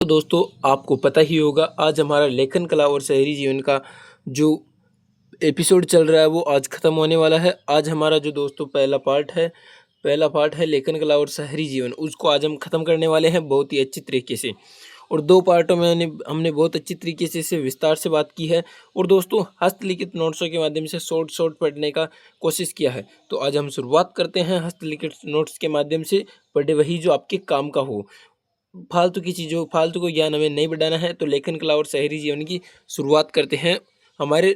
तो दोस्तों आपको पता ही होगा आज हमारा लेखन कला और शहरी जीवन का जो एपिसोड चल रहा है वो आज ख़त्म होने वाला है। आज हमारा जो दोस्तों पहला पार्ट है लेखन कला और शहरी जीवन, उसको आज हम ख़त्म करने वाले हैं बहुत ही अच्छी तरीके से। और दो पार्टों में हमने बहुत अच्छी तरीके से इसे विस्तार से बात की है और दोस्तों हस्तलिखित नोट्सों के माध्यम से शॉर्ट पढ़ने का कोशिश किया है। तो आज हम शुरुआत करते हैं हस्तलिखित नोट्स के माध्यम से। पढ़े वही जो आपके काम का हो, फालतू को ज्ञान हमें नहीं बढ़ाना है। तो लेखन कला और शहरी जीवन की शुरुआत करते हैं हमारे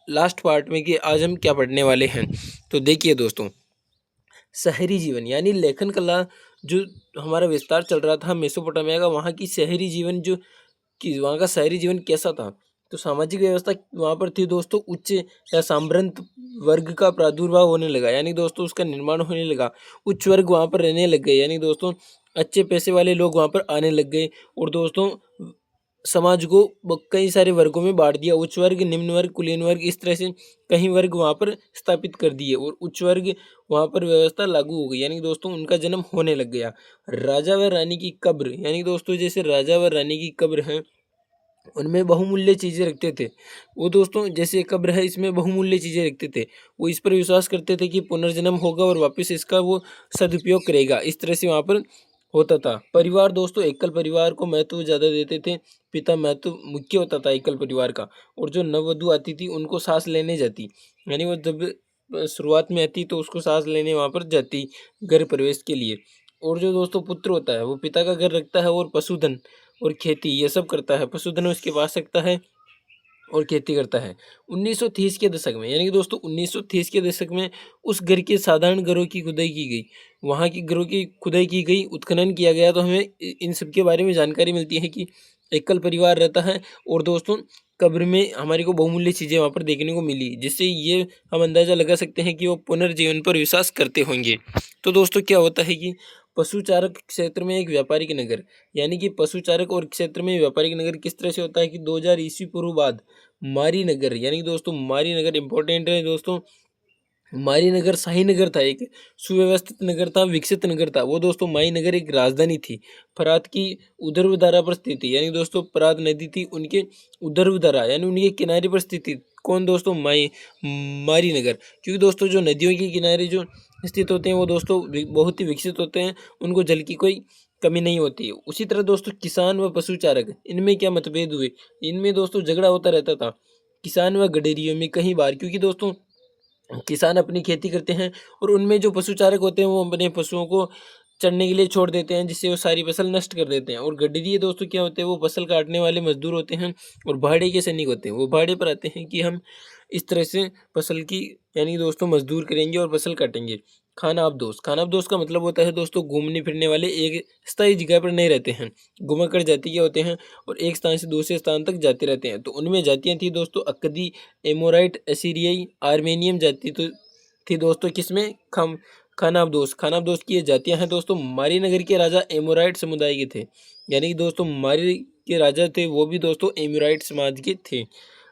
लास्ट पार्ट में कि आज हम क्या पढ़ने वाले हैं। तो देखिए दोस्तों, शहरी जीवन यानी लेखन कला जो हमारा विस्तार चल रहा था मेसोपोटामिया का, वहाँ की शहरी जीवन जो कि वहाँ का शहरी जीवन कैसा था। तो सामाजिक व्यवस्था वहाँ पर थी दोस्तों, उच्च या सामंत वर्ग का प्रादुर्भाव होने लगा, यानी दोस्तों उसका निर्माण होने लगा। उच्च वर्ग वहाँ पर रहने लग गए, यानी दोस्तों अच्छे पैसे वाले लोग वहाँ पर आने लग गए। और दोस्तों समाज को कई सारे वर्गों में बांट दिया, उच्च वर्ग, निम्न वर्ग, कुलीन वर्ग, इस तरह से कई वर्ग वहाँ पर स्थापित कर दिए और उच्च वर्ग वहाँ पर व्यवस्था लागू हो गई, यानी दोस्तों उनका जन्म होने लग गया। राजा व रानी की कब्र, यानी दोस्तों जैसे राजा व रानी की कब्र हैं उनमें बहुमूल्य चीज़ें रखते थे। वो दोस्तों जैसे कब्र है इसमें बहुमूल्य चीज़ें रखते थे। वो इस पर विश्वास करते थे कि पुनर्जन्म होगा और वापस इसका वो सदुपयोग करेगा। इस तरह से वहाँ पर होता था। परिवार दोस्तों एकल परिवार को महत्व ज़्यादा देते थे। पिता महत्व मुख्य होता था एकल परिवार का। और जो नववधु आती थी उनको सांस लेने जाती, यानी वो जब शुरुआत में आती तो उसको सांस लेने वहाँ पर जाती घर प्रवेश के लिए। और जो दोस्तों पुत्र होता है वो पिता का घर रखता है और पशुधन और खेती ये सब करता है। पशुधन उसके पास रखता है और खेती करता है। 1930 के दशक में, यानी कि दोस्तों 1930 के दशक में उस घर के साधारण घरों की खुदाई की गई, वहाँ की घरों की खुदाई की गई, उत्खनन किया गया। तो हमें इन सब के बारे में जानकारी मिलती है कि एकल परिवार रहता है और दोस्तों कब्र में हमारे को बहुमूल्य चीज़ें वहाँ पर देखने को मिली, जिससे ये हम अंदाज़ा लगा सकते हैं कि वो पुनर्जीवन पर विश्वास करते होंगे। तो दोस्तों क्या होता है कि पशुचारक क्षेत्र में एक व्यापारिक नगर, यानी कि पशुचारक और क्षेत्र में व्यापारिक नगर किस तरह से होता है कि 2000 ईस्वी पूर्व बाद मारी नगर, यानी दोस्तों मारी नगर इंपॉर्टेंट है दोस्तों। मारी नगर शाही नगर था, एक सुव्यवस्थित नगर था, विकसित नगर था वो दोस्तों। माई नगर एक राजधानी थी, फरात की उधर्व धारा पर स्थित थी, यानी दोस्तों फरात नदी थी उनके उधर्व धारा यानी उनके किनारे पर स्थित थी। कौन दोस्तों? मारी नगर। क्योंकि दोस्तों जो नदियों के किनारे जो स्थित होते हैं वो दोस्तों बहुत ही विकसित होते हैं, उनको जल की कोई कमी नहीं होती है। उसी तरह दोस्तों किसान व पशुचारक, इनमें क्या मतभेद हुए, इनमें दोस्तों झगड़ा होता रहता था किसान व गडेरियों में कई बार। क्योंकि दोस्तों किसान अपनी खेती करते हैं और उनमें जो पशुचारक होते हैं वो अपने पशुओं को चरने के लिए छोड़ देते हैं, जिससे वो सारी फसल नष्ट कर देते हैं। और गड्डरिये दोस्तों क्या होते हैं, वो फसल काटने वाले मजदूर होते हैं और भाड़े के सैनिक होते हैं। वो भाड़े पर आते हैं कि हम इस तरह से फसल की यानी दोस्तों मजदूर करेंगे और फसल काटेंगे। खानाबदोश का मतलब होता है दोस्तों घूमने फिरने वाले, एक स्थायी जगह पर नहीं रहते हैं, घुमाकर जाति के होते हैं और एक स्थान से दूसरे स्थान तक जाते रहते हैं। तो उनमें जातियाँ थी दोस्तों अक्कदी, एमोराइट, असीरियाई, आर्मेनियम जाति तो थी दोस्तों किसमें खानाबदोश की ये जातियाँ हैं दोस्तों। मारी नगर के राजा एमोराइट समुदाय के थे, यानी कि दोस्तों मारी के राजा थे वो भी दोस्तों एमोराइट समाज के थे।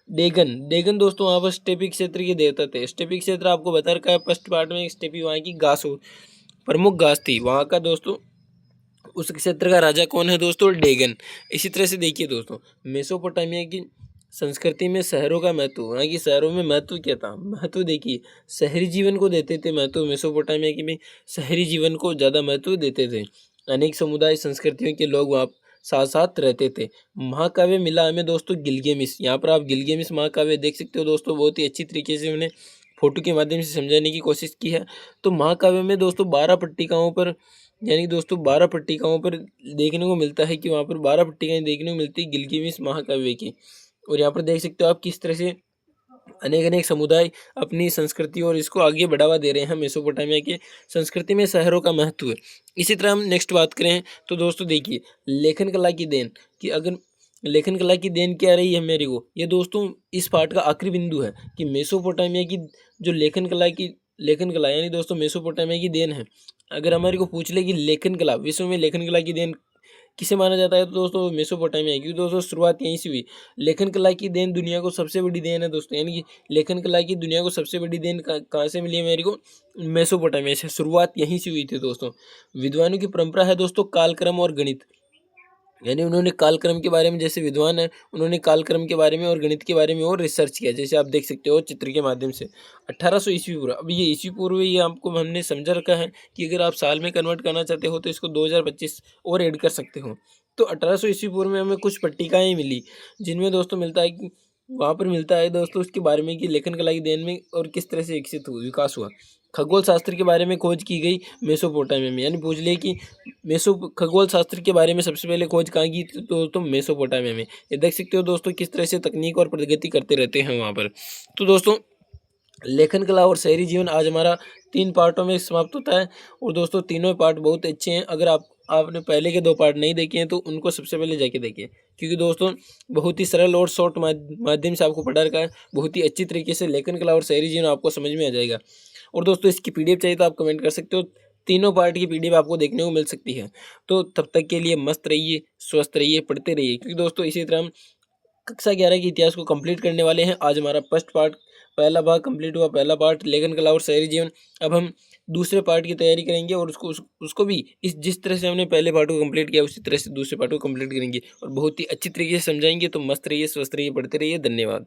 डेगन दोस्तों वहाँ पर स्टेपी क्षेत्र के देवता थे। स्टेपी क्षेत्र आपको बता रखा है फर्स्ट पार्ट में, स्टेपी वहाँ की प्रमुख घास थी वहाँ का दोस्तों। उस क्षेत्र का राजा कौन है दोस्तों? डेगन। इसी तरह से देखिए दोस्तों मेसोपोटामिया की संस्कृति में शहरों का महत्व, वहाँ की शहरों में महत्व क्या था? महत्व देखिए, शहरी जीवन को देते थे महत्व। मेसोपोटामिया की में शहरी जीवन को ज़्यादा महत्व देते थे। अनेक समुदाय संस्कृतियों के लोग वहाँ साथ साथ रहते थे। महाकाव्य मिला हमें दोस्तों गिलगेमिस, यहाँ पर आप गिलगेमिस महाकाव्य देख सकते हो दोस्तों। बहुत ही अच्छी तरीके से मैंने फोटो के माध्यम से समझाने की कोशिश की है। तो महाकाव्य में दोस्तों 12 पट्टिकाओं पर, यानी दोस्तों 12 पट्टिकाओं पर देखने को मिलता है कि वहाँ पर 12 पट्टिकाएँ देखने को मिलती है गिलगेमिस महाकाव्य की। और यहाँ पर देख सकते हो आप किस तरह से अनेक समुदाय अपनी संस्कृति और इसको आगे बढ़ावा दे रहे हैं। मेसोपोटामिया की संस्कृति में शहरों का महत्व है। इसी तरह हम नेक्स्ट बात करें तो दोस्तों देखिए लेखन कला की देन, कि अगर लेखन कला की देन क्या रही है मेरे को, ये दोस्तों इस पार्ट का आखिरी बिंदु है कि मेसोपोटामिया की जो लेखन कला यानी दोस्तों मेसोपोटामिया की देन है। अगर हमारे को पूछ ले कि लेखन कला, विश्व में लेखन कला की देन किसे माना जाता है, तो दोस्तों मेसोपोटामिया, क्योंकि दोस्तों शुरुआत यहीं से हुई। लेखन कला की देन दुनिया को सबसे बड़ी देन है दोस्तों, यानी कि लेखन कला की दुनिया को सबसे बड़ी देन कहाँ से मिली है मेरे को? मेसोपोटामिया से। शुरुआत यहीं से हुई थी दोस्तों। विद्वानों की परंपरा है दोस्तों कालक्रम और गणित, यानी उन्होंने कालक्रम के बारे में, जैसे विद्वान हैं, उन्होंने कालक्रम के बारे में और गणित के बारे में और रिसर्च किया, जैसे आप देख सकते हो चित्र के माध्यम से। 1800 ईस्वी पूर्व, अब ये ईस्वी पूर्व ये आपको हमने समझा रखा है कि अगर आप साल में कन्वर्ट करना चाहते हो तो इसको 2025 और ऐड कर सकते हो। तो 1800 ईस्वी पूर्व में हमें कुछ पट्टिकाएँ मिली, जिनमें दोस्तों मिलता है कि वहाँ पर मिलता है दोस्तों उसके बारे में कि लेखन कला की देन में और किस तरह से विकसित हुई, विकास हुआ। खगोल शास्त्र के बारे में खोज की गई मेसोपोटामिया में, यानी पूछ लिए कि खगोल शास्त्र के बारे में सबसे पहले खोज कहाँ की थी, तो दोस्तों मेसोपोटामिया में। ये देख सकते हो दोस्तों किस तरह से तकनीक और प्रगति करते रहते हैं वहाँ पर। तो दोस्तों लेखन कला और शहरी जीवन आज हमारा 3 पार्टों में समाप्त होता है, और दोस्तों तीनों पार्ट बहुत अच्छे हैं। अगर आपने पहले के 2 पार्ट नहीं देखे हैं तो उनको सबसे पहले जाके देखिए, क्योंकि दोस्तों बहुत ही सरल और शॉर्ट माध्यम से आपको पढ़ा रखा है। बहुत ही अच्छी तरीके से लेखन कला और शहरी जीवन आपको समझ में आ जाएगा। और दोस्तों इसकी पीडीएफ चाहिए तो आप कमेंट कर सकते हो, तीनों पार्ट की पीडीएफ आपको देखने को मिल सकती है। तो तब तक के लिए मस्त रहिए, स्वस्थ रहिए, पढ़ते रहिए, क्योंकि दोस्तों इसी तरह हम कक्षा 11 के इतिहास को कंप्लीट करने वाले हैं। आज हमारा फर्स्ट पार्ट, पहला भाग कंप्लीट हुआ, पहला पार्ट लेखन कला और शहरी जीवन। अब हम दूसरे पार्ट की तैयारी करेंगे और उसको भी इस जिस तरह से हमने पहले पार्ट को कंप्लीट किया उसी तरह से दूसरे पार्ट को कंप्लीट करेंगे और बहुत ही अच्छी तरीके से समझाएंगे। तो मस्त रहिए, स्वस्थ रहिए, पढ़ते रहिए। धन्यवाद।